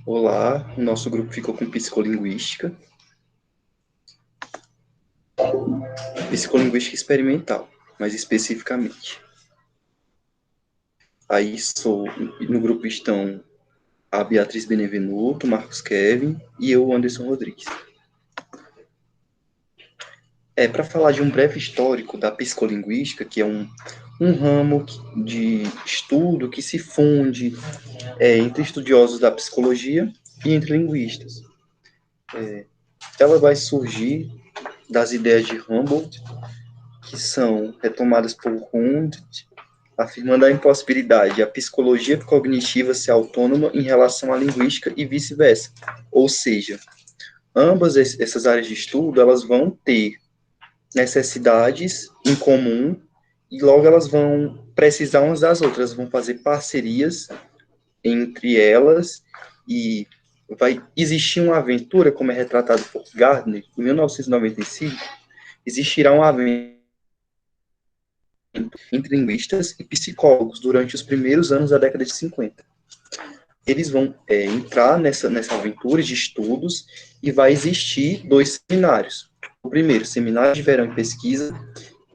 Olá, o nosso grupo ficou com psicolinguística, psicolinguística experimental, mais especificamente. Aí no grupo estão a Beatriz Benevenuto, Marcos Kevin e eu, Anderson Rodrigues. Para falar de um breve histórico da psicolinguística, que é um ramo de estudo que se funde entre estudiosos da psicologia e entre linguistas. Ela vai surgir das ideias de Humboldt, que são retomadas por Hund, afirmando a impossibilidade de a psicologia cognitiva ser autônoma em relação à linguística e vice-versa. Ou seja, ambas essas áreas de estudo, elas vão ter necessidades em comum e logo elas vão precisar umas das outras, vão fazer parcerias entre elas e vai existir uma aventura, como é retratado por Gardner, em 1995, existirá uma aventura entre linguistas e psicólogos durante os primeiros anos da década de 50. Eles vão entrar nessa aventura de estudos e vai existir dois seminários. O primeiro, Seminário de Verão em Pesquisa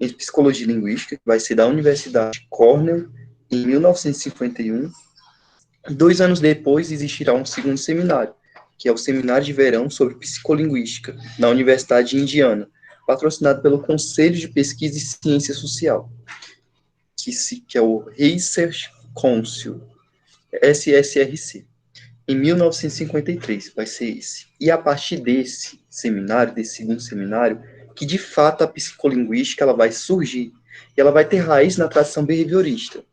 em Psicologia e Linguística, que vai ser da Universidade Cornell, em 1951. 2 anos depois, existirá um segundo seminário, que é o Seminário de Verão sobre Psicolinguística, na Universidade de Indiana, patrocinado pelo Conselho de Pesquisa e Ciência Social, que é o Research Council, SSRC. Em 1953, vai ser esse. E a partir desse seminário, desse segundo seminário, que de fato a psicolinguística ela vai surgir. E ela vai ter raiz na tradição behaviorista.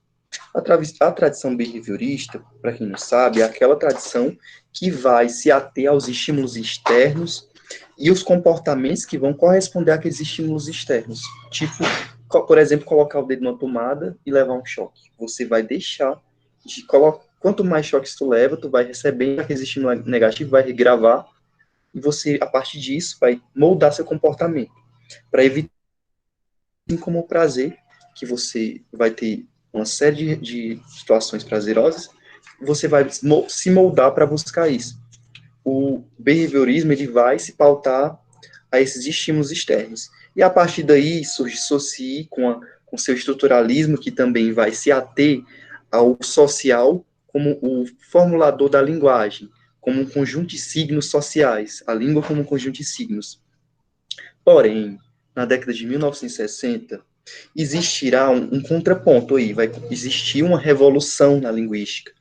A tradição behaviorista, para quem não sabe, é aquela tradição que vai se ater aos estímulos externos e os comportamentos que vão corresponder àqueles estímulos externos. Tipo, por exemplo, colocar o dedo na tomada e levar um choque. Você vai deixar de colocar. Quanto mais choques tu leva, tu vai recebendo aquele estímulo negativo, vai regravar, e você, a partir disso, vai moldar seu comportamento. Para evitar, como o prazer, que você vai ter uma série de situações prazerosas, você vai se moldar para buscar isso. O behaviorismo ele vai se pautar a esses estímulos externos. E a partir daí surge Saussure com seu estruturalismo, que também vai se ater ao social como o formulador da linguagem, como um conjunto de signos sociais, a língua como um conjunto de signos. Porém, na década de 1960, existirá um contraponto aí, vai existir uma revolução na linguística.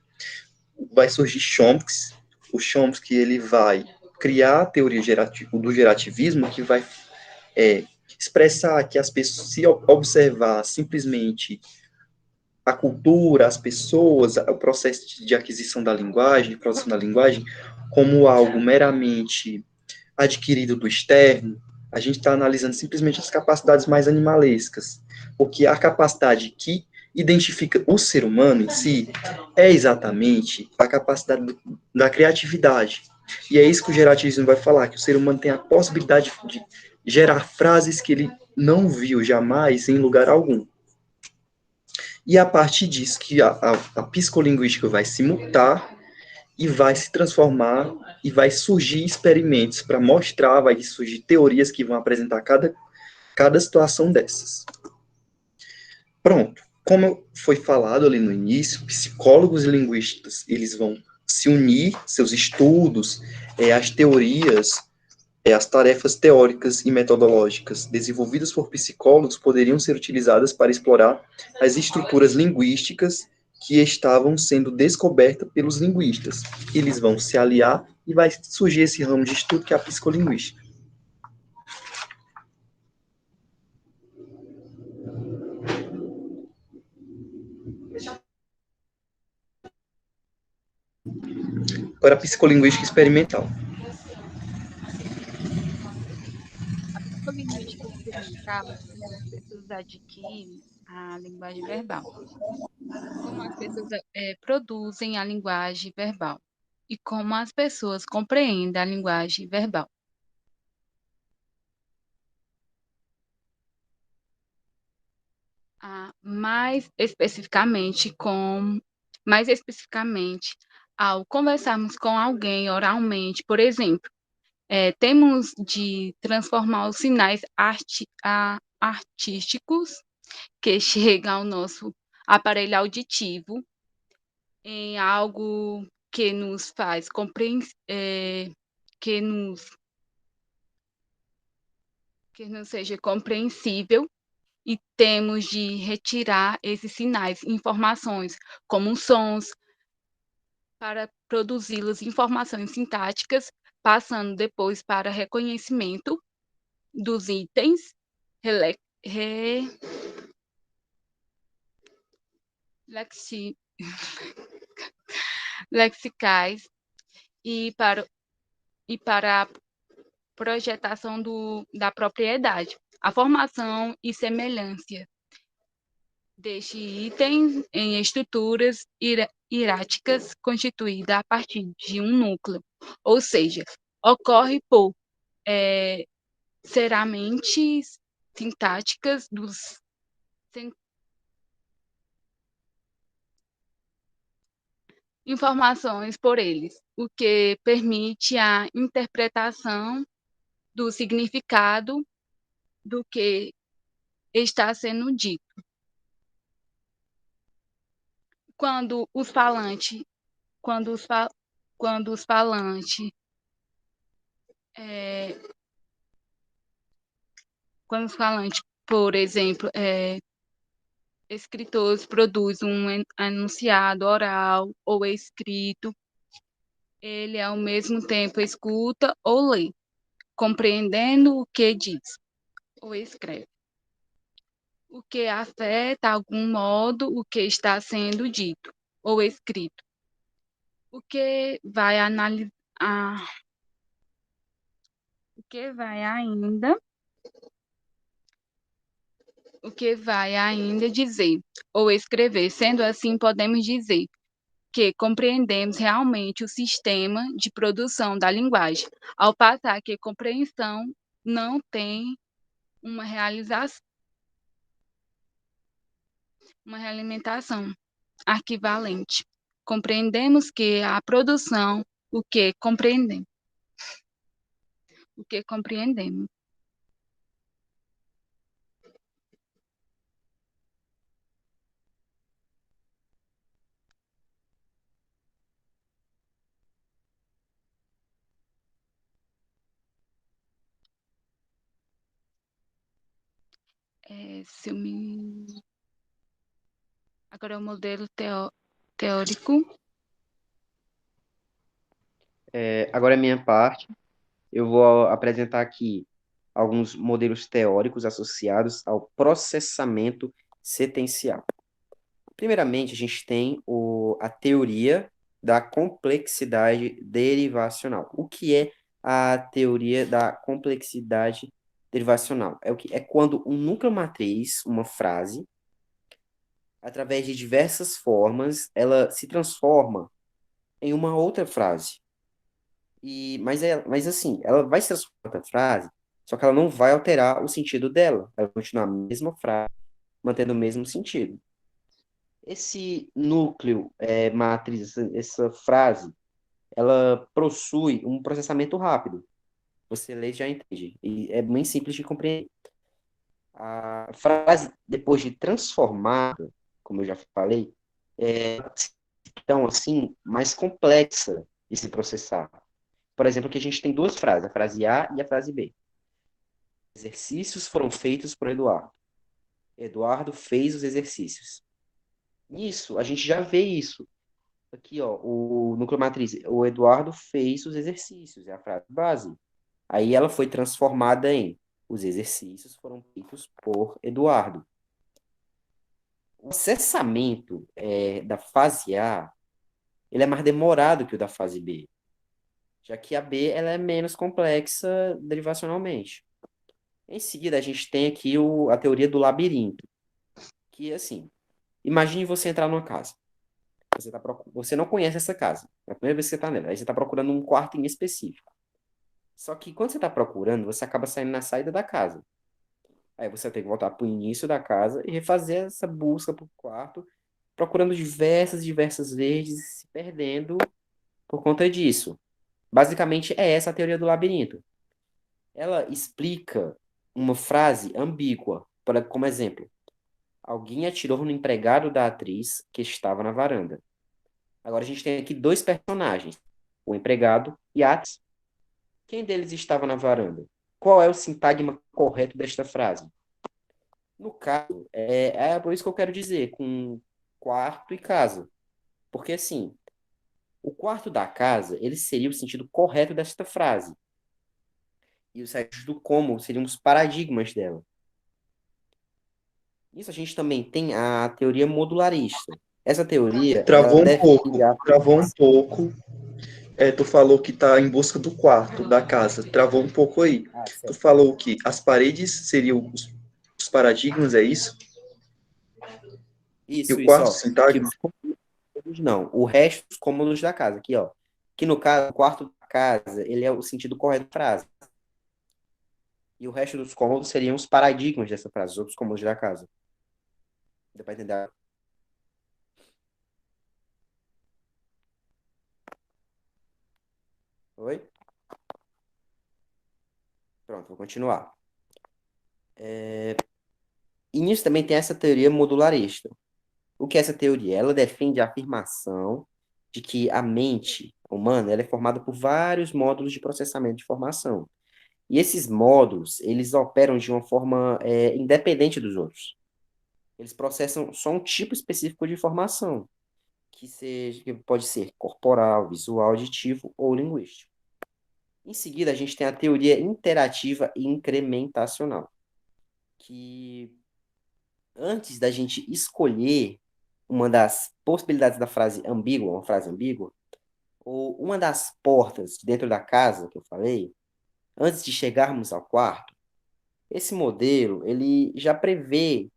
Vai surgir Chomsky, o Chomsky ele vai criar a teoria do gerativismo, que vai é, expressar que as pessoas, se observar simplesmente a cultura, as pessoas, o processo de aquisição da linguagem, de produção da linguagem, como algo meramente adquirido do externo, a gente está analisando simplesmente as capacidades mais animalescas, porque a capacidade que identifica o ser humano em si é exatamente a capacidade da criatividade. E é isso que o gerativismo vai falar, que o ser humano tem a possibilidade de gerar frases que ele não viu jamais em lugar algum. E a partir disso que a psicolinguística vai se mutar e vai se transformar e vai surgir experimentos para mostrar, vai surgir teorias que vão apresentar cada situação dessas. Pronto. Como foi falado ali no início, psicólogos e linguistas, eles vão se unir, seus estudos, as teorias, as tarefas teóricas e metodológicas desenvolvidas por psicólogos poderiam ser utilizadas para explorar as estruturas linguísticas que estavam sendo descobertas pelos linguistas. Eles vão se aliar e vai surgir esse ramo de estudo que é a psicolinguística. Para a psicolinguística experimental. A psicolinguística experimental é quando as pessoas adquirem a linguagem verbal. Como as pessoas produzem a linguagem verbal e como as pessoas compreendem a linguagem verbal. Ah, mais especificamente, ao conversarmos com alguém oralmente, por exemplo, temos de transformar os sinais artísticos que chegam ao nosso aparelho auditivo em algo que nos faz que nos que nos seja compreensível e temos de retirar esses sinais, informações, como sons, para produzi-las informações sintáticas, passando depois para reconhecimento dos itens rele re lexi lexicais e para a projetação da propriedade, a formação e semelhança deste item em estruturas hieráticas constituída a partir de um núcleo, ou seja, ocorre por seramentes sintáticas dos informações por eles, o que permite a interpretação do significado do que está sendo dito. Quando os falantes, quando os, fa, quando os falantes, quando os falantes, por exemplo, escritores produzem um enunciado oral ou escrito, ele ao mesmo tempo escuta ou lê, compreendendo o que diz ou escreve, o que afeta, de algum modo, o que está sendo dito ou escrito, o que vai analisar, o que vai ainda dizer ou escrever. Sendo assim, podemos dizer que compreendemos realmente o sistema de produção da linguagem, ao passar que compreensão não tem uma realimentação equivalente. Compreendemos que a produção, o que compreendemos. Se eu me... Agora é o modelo teórico. Agora é a minha parte. Eu vou apresentar aqui alguns modelos teóricos associados ao processamento sequencial. Primeiramente, a gente tem a teoria da complexidade derivacional. O que é a teoria da complexidade derivacional? É quando um núcleo matriz, uma frase, através de diversas formas, ela se transforma em uma outra frase. Mas assim, ela vai se transformar em outra frase, só que ela não vai alterar o sentido dela. Ela vai continuar a mesma frase, mantendo o mesmo sentido. Esse núcleo matriz, essa frase, ela possui um processamento rápido. Você lê e já entende. E é bem simples de compreender. A frase, depois de transformada, como eu já falei, então, assim, mais complexa de se processar. Por exemplo, aqui a gente tem duas frases, a frase A e a frase B. Exercícios foram feitos por Eduardo. Eduardo fez os exercícios. Isso, a gente já vê isso. Aqui, ó, o núcleo matriz. O Eduardo fez os exercícios, é a frase base. Aí ela foi transformada em os exercícios foram feitos por Eduardo. O processamento da fase A, ele é mais demorado que o da fase B, já que a B ela é menos complexa derivacionalmente. Em seguida, a gente tem aqui a teoria do labirinto, que assim, imagine você entrar numa casa. Você não conhece essa casa, é a primeira vez que você está nela, aí você está procurando um quarto em específico. Só que quando você está procurando, você acaba saindo na saída da casa. Aí você tem que voltar para o início da casa e refazer essa busca por quarto, procurando diversas vezes, se perdendo por conta disso. Basicamente, é essa a teoria do labirinto. Ela explica uma frase ambígua, como exemplo. Alguém atirou no empregado da atriz que estava na varanda. Agora a gente tem aqui dois personagens, o empregado e a atriz. Quem deles estava na varanda? Qual é o sintagma correto desta frase? No caso, é por isso que eu quero dizer, com quarto e casa. Porque, assim, o quarto da casa, ele seria o sentido correto desta frase. E os restos do como seriam os paradigmas dela. Isso a gente também tem a teoria modularista. Essa teoria, ela Travou um defende pouco, a... travou um pouco. Tu falou que tá em busca do quarto, da casa. Travou um pouco aí. Ah, Tu certo. falou que as paredes seriam os paradigmas, é isso? E o Isso, quarto ó. Que sintagma? os cômodos não, o resto dos cômodos da casa, aqui, ó. Que no caso, o quarto da casa, ele é o sentido correto da frase. E o resto dos cômodos seriam os paradigmas dessa frase, os outros cômodos da casa. Deu pra entender? Oi? Pronto, vou continuar. E nisso também tem essa teoria modularista. O que é essa teoria? Ela defende a afirmação de que a mente humana ela é formada por vários módulos de processamento de informação. E esses módulos, eles operam de uma forma independente dos outros. Eles processam só um tipo específico de informação, que pode ser corporal, visual, auditivo ou linguístico. Em seguida, a gente tem a teoria interativa e incrementacional, que antes da gente escolher uma das possibilidades da frase ambígua, uma frase ambígua, ou uma das portas dentro da casa que eu falei, antes de chegarmos ao quarto, esse modelo, ele já prevê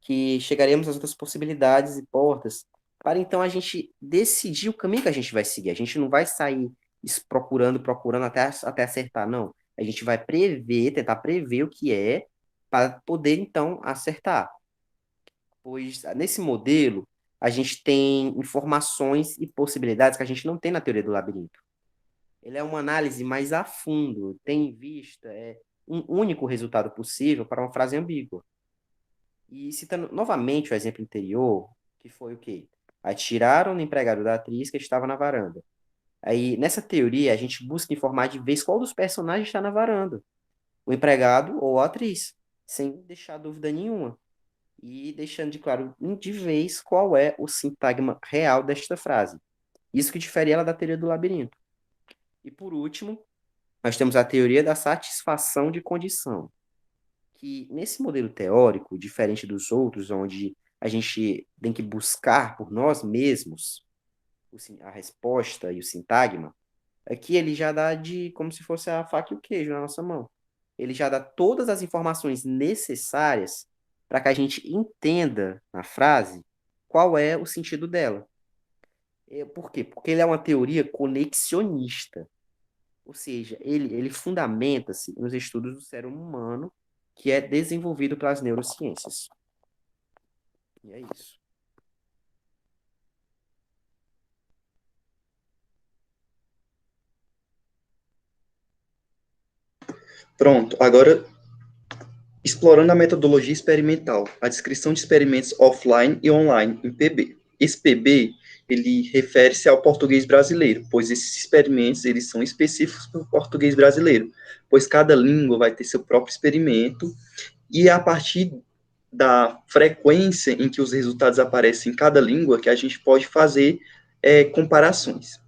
que chegaremos às outras possibilidades e portas, para então a gente decidir o caminho que a gente vai seguir. A gente não vai sair procurando até acertar, não. A gente vai tentar prever o que é, para poder então acertar. Pois nesse modelo, a gente tem informações e possibilidades que a gente não tem na teoria do labirinto. Ele é uma análise mais a fundo, tem em vista um único resultado possível para uma frase ambígua. E citando novamente o exemplo anterior, que foi o quê? Atiraram no empregado da atriz que estava na varanda. Aí, nessa teoria, a gente busca informar de vez qual dos personagens está na varanda. O empregado ou a atriz, sem deixar dúvida nenhuma. E deixando de claro de vez qual é o sintagma real desta frase. Isso que difere ela da teoria do labirinto. E por último, nós temos a teoria da satisfação de condição, que nesse modelo teórico, diferente dos outros, onde a gente tem que buscar por nós mesmos a resposta e o sintagma, aqui ele já dá como se fosse a faca e o queijo na nossa mão. Ele já dá todas as informações necessárias para que a gente entenda na frase qual é o sentido dela. Por quê? Porque ele é uma teoria conexionista. Ou seja, ele fundamenta-se nos estudos do cérebro humano que é desenvolvido pelas neurociências. E é isso. Pronto, agora explorando a metodologia experimental, a descrição de experimentos offline e online em PB. Esse PB, ele refere-se ao português brasileiro, pois esses experimentos, eles são específicos para o português brasileiro, pois cada língua vai ter seu próprio experimento, e é a partir da frequência em que os resultados aparecem em cada língua que a gente pode fazer comparações.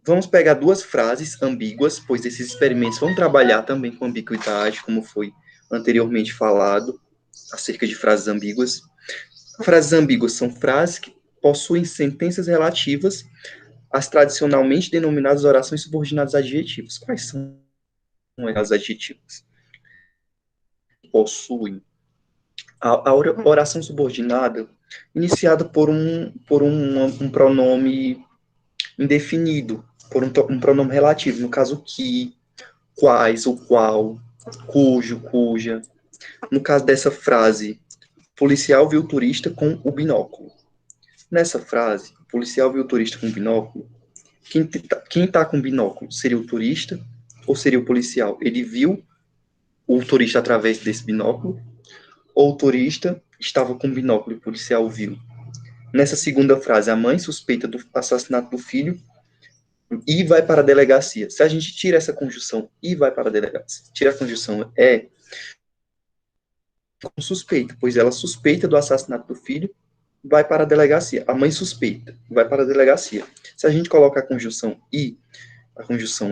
Vamos pegar duas frases ambíguas, pois esses experimentos vão trabalhar também com ambiguidade, como foi anteriormente falado, acerca de frases ambíguas. Frases ambíguas são frases que possuem sentenças relativas às tradicionalmente denominadas orações subordinadas adjetivas. Quais são as adjetivas? Possuem a oração subordinada iniciada por um pronome indefinido, por um pronome relativo, no caso que, quais, o qual, cujo, cuja. No caso dessa frase, policial viu o turista com o binóculo. Nessa frase, policial viu o turista com o binóculo, Quem tá com binóculo seria o turista ou seria o policial? Ele viu o turista através desse binóculo ou o turista estava com binóculo e o policial viu? Nessa segunda frase, a mãe suspeita do assassinato do filho e vai para a delegacia. Se a gente tira essa conjunção e vai para a delegacia, tira a conjunção suspeita, pois ela suspeita do assassinato do filho, vai para a delegacia. A mãe suspeita, vai para a delegacia. Se a gente coloca a conjunção e, a conjunção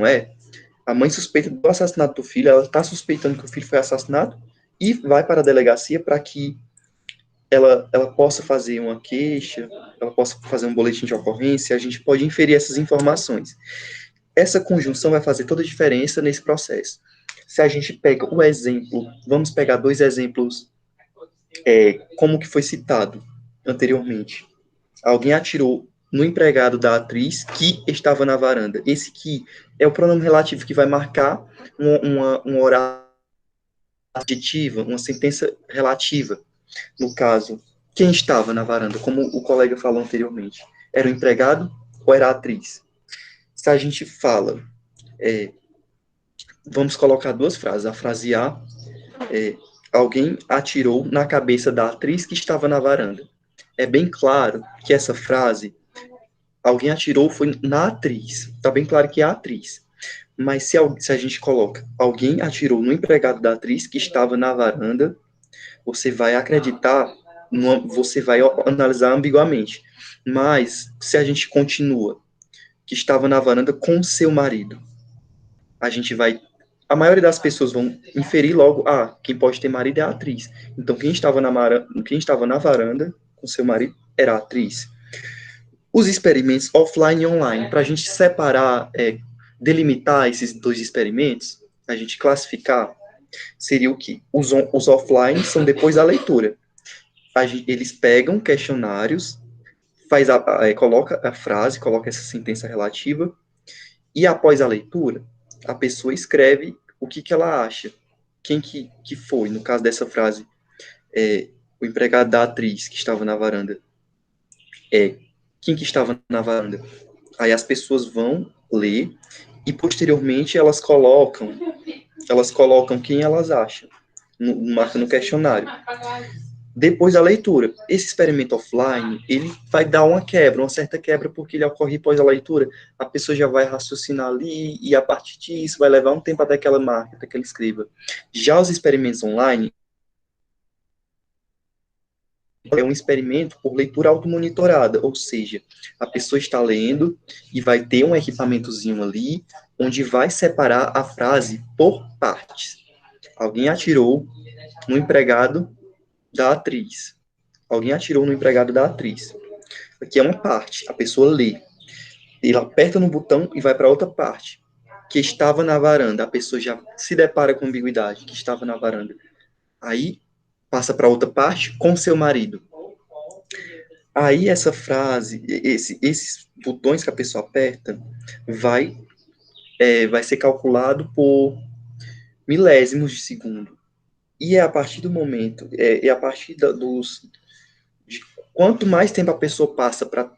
a mãe suspeita do assassinato do filho, ela está suspeitando que o filho foi assassinado e vai para a delegacia para que ela possa fazer uma queixa, ela possa fazer um boletim de ocorrência, a gente pode inferir essas informações. Essa conjunção vai fazer toda a diferença nesse processo. Se a gente pega o exemplo, vamos pegar 2 exemplos, como que foi citado anteriormente. Alguém atirou no empregado da atriz que estava na varanda. Esse que é o pronome relativo que vai marcar uma hora adjetiva, uma sentença relativa. No caso, quem estava na varanda, como o colega falou anteriormente, era o empregado ou era a atriz? Se a gente fala, vamos colocar 2 frases. A frase A, alguém atirou na cabeça da atriz que estava na varanda. É bem claro que essa frase, alguém atirou foi na atriz. Está bem claro que é a atriz. Mas se a gente coloca, alguém atirou no empregado da atriz que estava na varanda, você vai acreditar, você vai analisar ambiguamente. Mas, se a gente continua, que estava na varanda com seu marido, a maioria das pessoas vão inferir logo, quem pode ter marido é a atriz. Então, quem estava na varanda com seu marido era a atriz. Os experimentos offline e online, para a gente separar, delimitar esses 2 experimentos, a gente classificar, seria o que? Os offline são depois da leitura. Eles pegam questionários, coloca a frase, coloca essa sentença relativa, e após a leitura, a pessoa escreve o que ela acha. Quem que foi, no caso dessa frase, o empregado da atriz que estava na varanda. Quem que estava na varanda? Aí as pessoas vão ler e posteriormente elas colocam quem elas acham, marca no questionário. Depois da leitura, esse experimento offline, ele vai dar uma certa quebra, porque ele ocorre após a leitura, a pessoa já vai raciocinar ali, e a partir disso vai levar um tempo até que ela marque, até que ela escreva. Já os experimentos online, é um experimento por leitura automonitorada, ou seja, a pessoa está lendo e vai ter um equipamentozinho ali, onde vai separar a frase por partes. Alguém atirou no empregado da atriz. Alguém atirou no empregado da atriz. Aqui é uma parte, a pessoa lê. Ele aperta no botão e vai para outra parte. Que estava na varanda. A pessoa já se depara com ambiguidade, que estava na varanda. Aí passa para outra parte com seu marido. Aí essa frase, esses botões que a pessoa aperta, vai ser calculado por milésimos de segundo. E é a partir do momento, a partir de quanto mais tempo a pessoa passa para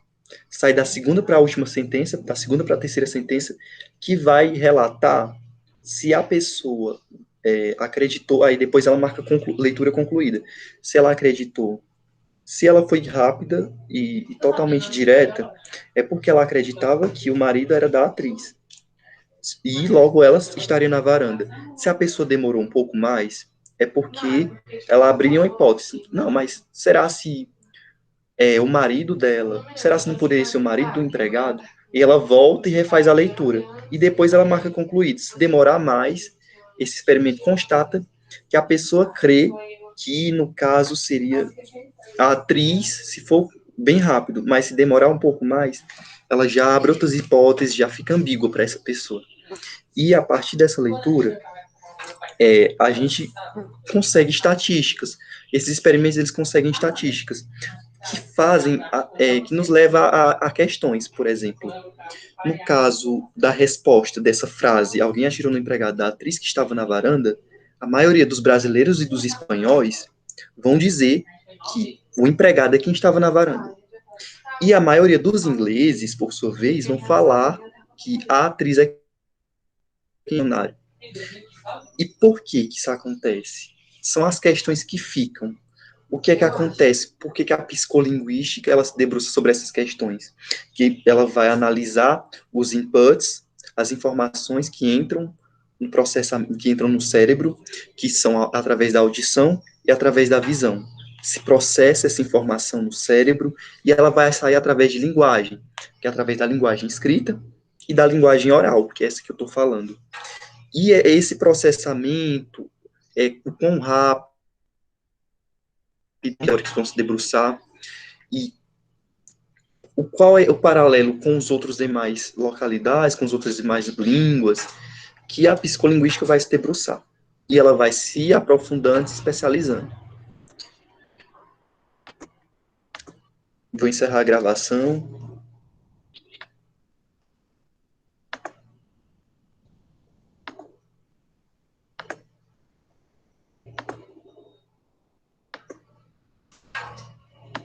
sair da segunda para a última sentença, da segunda para a terceira sentença, que vai relatar se a pessoa acreditou, aí depois ela marca leitura concluída. Se ela acreditou, se ela foi rápida e totalmente direta, é porque ela acreditava que o marido era da atriz. E logo ela estaria na varanda. Se a pessoa demorou um pouco mais, é porque ela abriria uma hipótese. Não, mas será se o marido dela, será se não poderia ser o marido do empregado? E ela volta e refaz a leitura. E depois ela marca concluído. Se demorar mais, esse experimento constata que a pessoa crê que, no caso, seria a atriz, se for bem rápido, mas se demorar um pouco mais, ela já abre outras hipóteses, já fica ambígua para essa pessoa. E a partir dessa leitura, a gente consegue estatísticas. Esses experimentos, eles conseguem estatísticas que fazem, que nos leva a questões, por exemplo. No caso da resposta dessa frase, alguém atirou no empregado da atriz que estava na varanda, a maioria dos brasileiros e dos espanhóis vão dizer que o empregado é quem estava na varanda. E a maioria dos ingleses, por sua vez, vão falar que a atriz é questionário. E por que isso acontece? São as questões que ficam. O que é que acontece? Por que a psicolinguística ela se debruça sobre essas questões? Que ela vai analisar os inputs, as informações que entram no processamento, que entram no cérebro, que são através da audição e através da visão. Se processa essa informação no cérebro e ela vai sair através de linguagem, que é através da linguagem escrita e da linguagem oral, que é essa que eu estou falando. E esse processamento, o quão rápido teóricos vão se debruçar e qual é o paralelo com os outros demais localidades, com as outras demais línguas, que a psicolinguística vai se debruçar. E ela vai se aprofundando, se especializando. Vou encerrar a gravação.